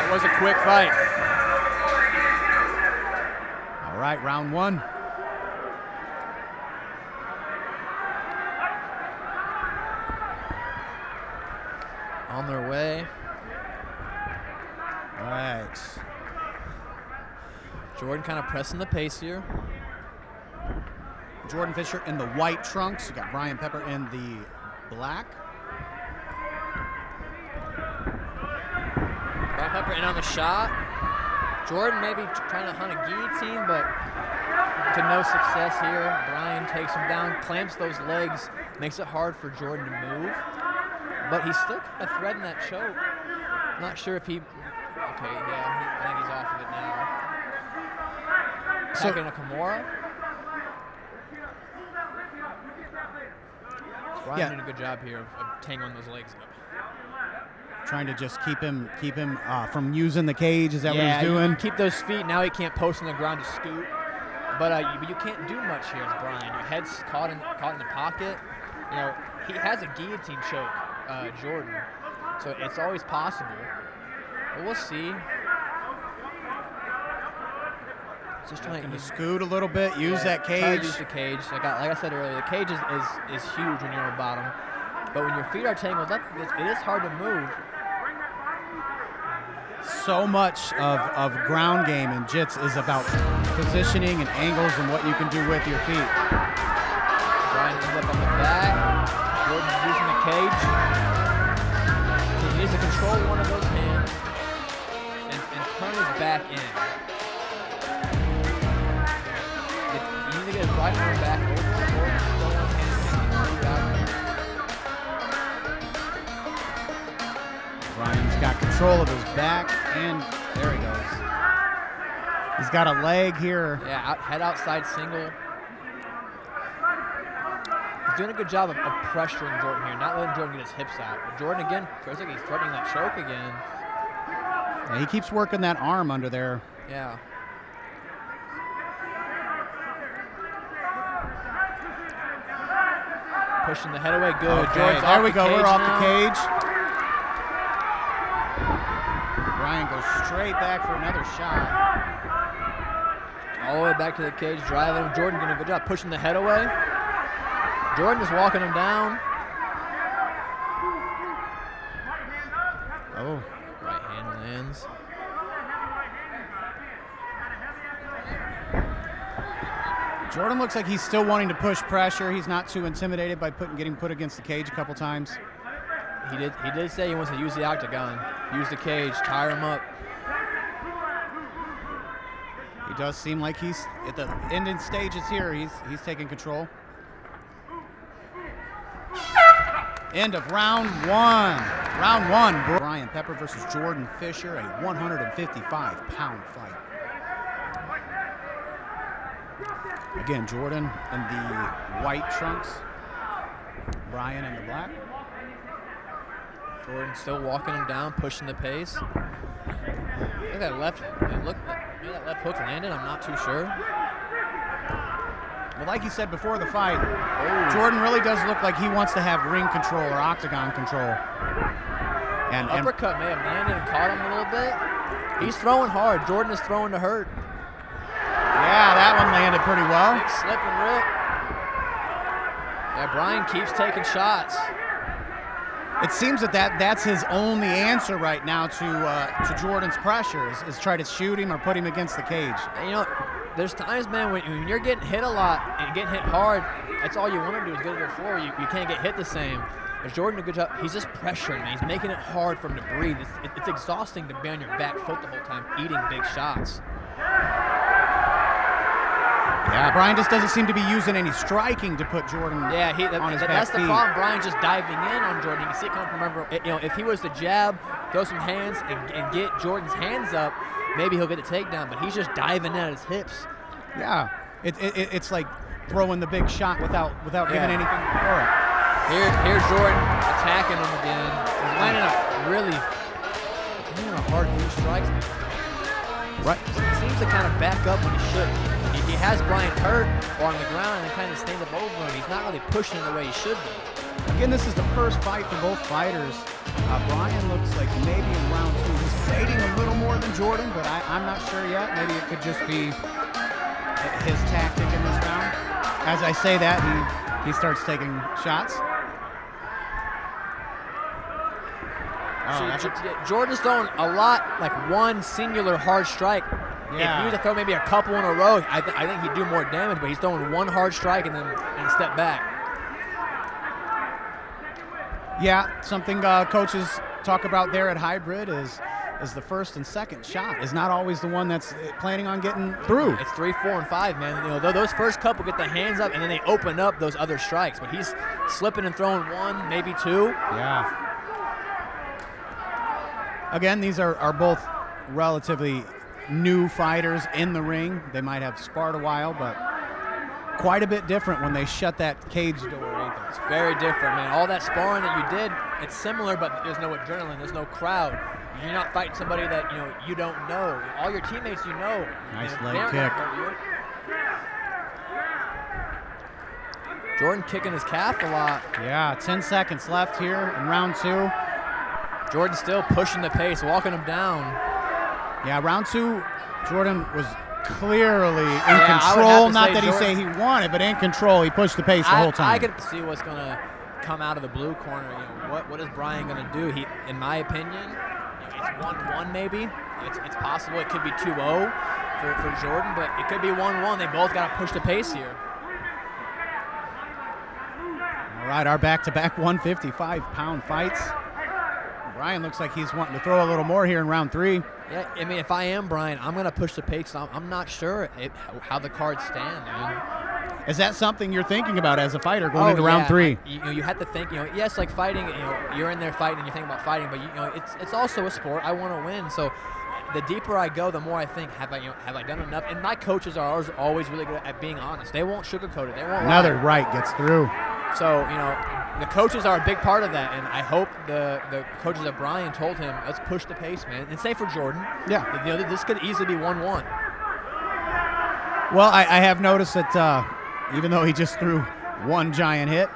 It was a quick fight. All right, round one. On their way. All right. Jordan kind of pressing the pace here. Jordan Fisher in the white trunks. You got Brian Pepper in the black. Brian Pepper in on the shot. Jordan maybe trying to hunt a guillotine, but to no success here. Brian takes him down, clamps those legs, makes it hard for Jordan to move. But he's still kind of threading that choke. Not sure if he. Okay, yeah, I think he's off of it now. Attacking a Kimura. Brian doing a good job here of tangling those legs up. Trying to just keep him from using the cage. Is that what he's doing? Keep those feet. Now he can't post on the ground to scoot. But you can't do much here as Brian. Your head's caught in the pocket. You know, he has a guillotine choke, Jordan. So it's always possible. But we'll see. Just trying to scoot a little bit, use that cage. Try to use the cage. Like I said earlier, the cage is huge when you're on the bottom. But when your feet are tangled up, it is hard to move. So much of ground game in jits is about positioning and angles and what you can do with your feet. Brian ends up on the back. Jordan's using the cage. He needs to control one of those hands and turn his back in. You need to get his right arm back over or just throw one hand and Brian's got control of his back, and there he goes. He's got a leg here. Yeah, head outside single. He's doing a good job of pressuring Jordan here, not letting Jordan get his hips out. But Jordan, again, feels like he's threatening that choke again. Yeah, he keeps working that arm under there. Yeah. Pushing the head away, good. Okay, there we go, we're off the cage. Brian goes straight back for another shot. All the way back to the cage, driving him. Jordan doing a good job pushing the head away. Jordan is walking him down. Oh. Right hand lands. Jordan looks like he's still wanting to push pressure. He's not too intimidated by getting put against the cage a couple times. He did say he wants to use the octagon, use the cage, tire him up. He does seem like he's at the ending stages here. He's taking control. End of round one. Round one. Brian Pepper versus Jordan Fisher, a 155-pound fight. Again, Jordan in the white trunks, Brian in the black. Jordan still walking him down, pushing the pace. Look at that left. Maybe that left hook landed. I'm not too sure. Well, like you said before the fight, Jordan really does look like he wants to have ring control or octagon control. And uppercut may have landed and caught him a little bit. He's throwing hard. Jordan is throwing to hurt. Yeah, that one landed pretty well. Big slip and rip. Yeah, Brian keeps taking shots. It seems that's his only answer right now to Jordan's pressure is try to shoot him or put him against the cage. And, you know, there's times, man, when you're getting hit a lot and getting hit hard, that's all you want to do is go to the floor. You can't get hit the same. But Jordan did a good job. He's just pressuring, man. He's making it hard for him to breathe. It's exhausting to be on your back foot the whole time, eating big shots. Yeah, Brian just doesn't seem to be using any striking to put Jordan on his back that's the feet. problem. Brian's just diving in on Jordan. You can see it coming from everywhere. You know, if he was to jab, throw some hands, and get Jordan's hands up, maybe he'll get a takedown. But he's just diving in at his hips. Yeah, it's like throwing the big shot without giving anything for it. Here's Jordan attacking him again. He's landing a hard few strikes. Right. He seems to kind of back up when he should. He has Brian hurt or on the ground and kind of stands up over him. He's not really pushing the way he should be. Again, this is the first fight for both fighters Brian looks like maybe in round 2 he's fading a little more than Jordan, but I'm not sure yet. Maybe it could just be his tactic in this round. As I say that, he starts taking shots. Jordan's throwing a lot, like one singular hard strike. Yeah. If he was to throw maybe a couple in a row, I think he'd do more damage, but he's throwing one hard strike and step back. Yeah, something coaches talk about there at Hybrid is the first and second shot is not always the one that's planning on getting through. It's 3, 4, and 5, man. You know, those first couple get the hands up and then they open up those other strikes. But he's slipping and throwing 1, maybe 2. Yeah. Again, these are both relatively new fighters in the ring. They might have sparred a while, but quite a bit different when they shut that cage door, ain't they? It's very different, man. All that sparring that you did, it's similar, but there's no adrenaline, there's no crowd. You're not fighting somebody that you don't know. All your teammates you know. Nice leg kick. Jordan kicking his calf a lot. Yeah, 10 seconds left here in round 2. Jordan still pushing the pace, walking him down. Yeah, round 2, Jordan was clearly in control. Not that he wanted, but in control. He pushed the pace the whole time. I could see what's going to come out of the blue corner. What is Brian going to do? In my opinion, it's 1-1 maybe. It's possible it could be 2-0 for Jordan, but it could be 1-1. They both got to push the pace here. All right, our back-to-back 155-pound fights. Brian looks like he's wanting to throw a little more here in round 3. Yeah, I mean, if I am Brian, I'm going to push the pace. I'm not sure how the cards stand, man. Is that something you're thinking about as a fighter going into round 3? You have to think, yes, like fighting, you're in there fighting and you think about fighting, but it's also a sport. I want to win. So the deeper I go, the more I think, have I done enough? And my coaches are always really good at being honest. They won't sugarcoat it. They won't lie. Another right gets through. So, the coaches are a big part of that, and I hope the coaches of Brian told him, let's push the pace, man. And same for Jordan. Yeah. This could easily be 1-1. Well, I have noticed that even though he just threw one giant hit,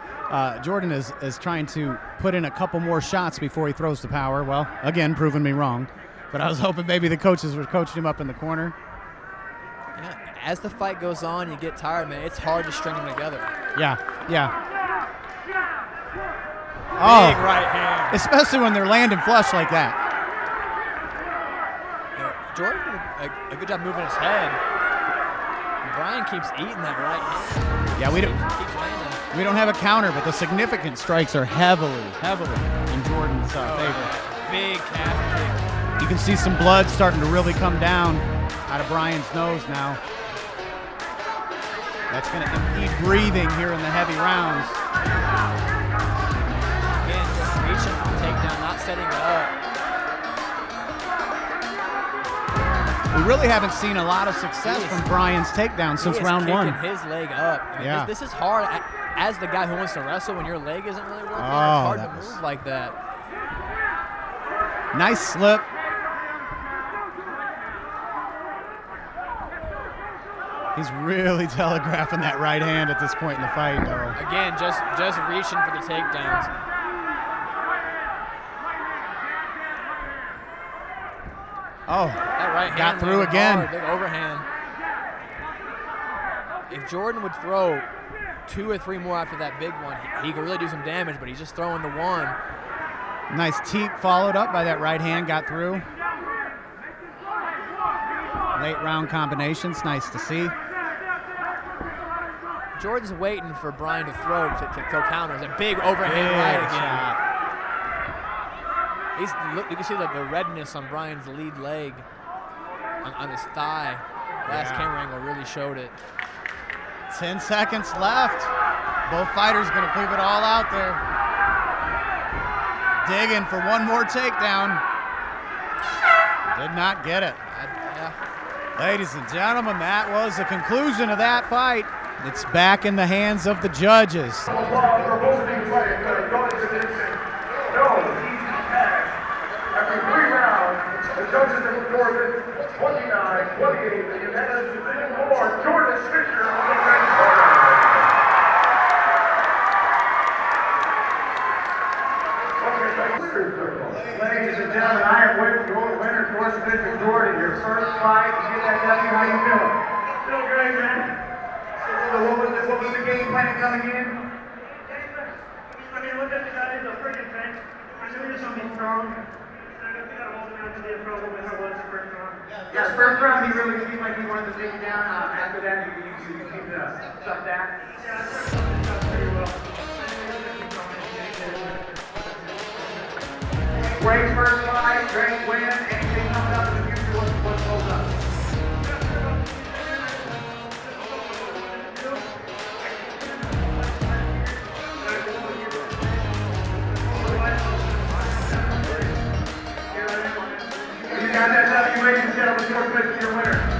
Jordan is trying to put in a couple more shots before he throws the power. Well, again, proving me wrong. But I was hoping maybe the coaches were coaching him up in the corner. Yeah, as the fight goes on, you get tired, man. It's hard to string them together. Yeah. Big right hand. Especially when they're landing flush like that. Jordan did a good job moving his head. Brian keeps eating that right hand. Yeah, keeps landing. We don't have a counter, but the significant strikes are heavily in Jordan's favor. Big calf kick. You can see some blood starting to really come down out of Brian's nose now. That's going to impede breathing here in the heavy rounds. Again, just reaching for the takedown, not setting it up. We really haven't seen a lot of success from Brian's takedown since round 1. His leg up. This is hard. As the guy who wants to wrestle, when your leg isn't really working, it's hard to move like that. Nice slip. He's really telegraphing that right hand at this point in the fight, though. Again, just reaching for the takedowns. Oh, that right hand got through again. Hard, big overhand. If Jordan would throw 2 or 3 more after that big one, he could really do some damage, but he's just throwing the one. Nice teep followed up by that right hand, got through. Late round combinations, nice to see. Jordan's waiting for Brian to throw to go counters. A big overhand right again. You can see the redness on Brian's lead leg, on his thigh. Last camera angle really showed it. 10 seconds left. Both fighters going to leave it all out there. Digging for one more takedown. Did not get it. Ladies and gentlemen, that was the conclusion of that fight. It's back in the hands of the judges. After 3 rounds, the judges have recorded 29-28, the unanimous decision for Jordan Fisher on the red corner. Ladies and gentlemen, I have with your winner, George Fisher Jordan, your first fight to get that W. How you feeling? Feel great, man. So what was the game plan coming in? I mean, look at the guys, they're freaking tank. I knew he was going to be strong. I don't think I wasn't going to be a problem with how it was the first round. Yeah, the first round he really seemed like he wanted to take you down. After that, you seemed to stuff that. Yeah, I started to pretty well. Greg's first fight, Greg win. Anything coming up in the future? What's close up? You got that W, ladies and gentlemen, George Fisher, your winner.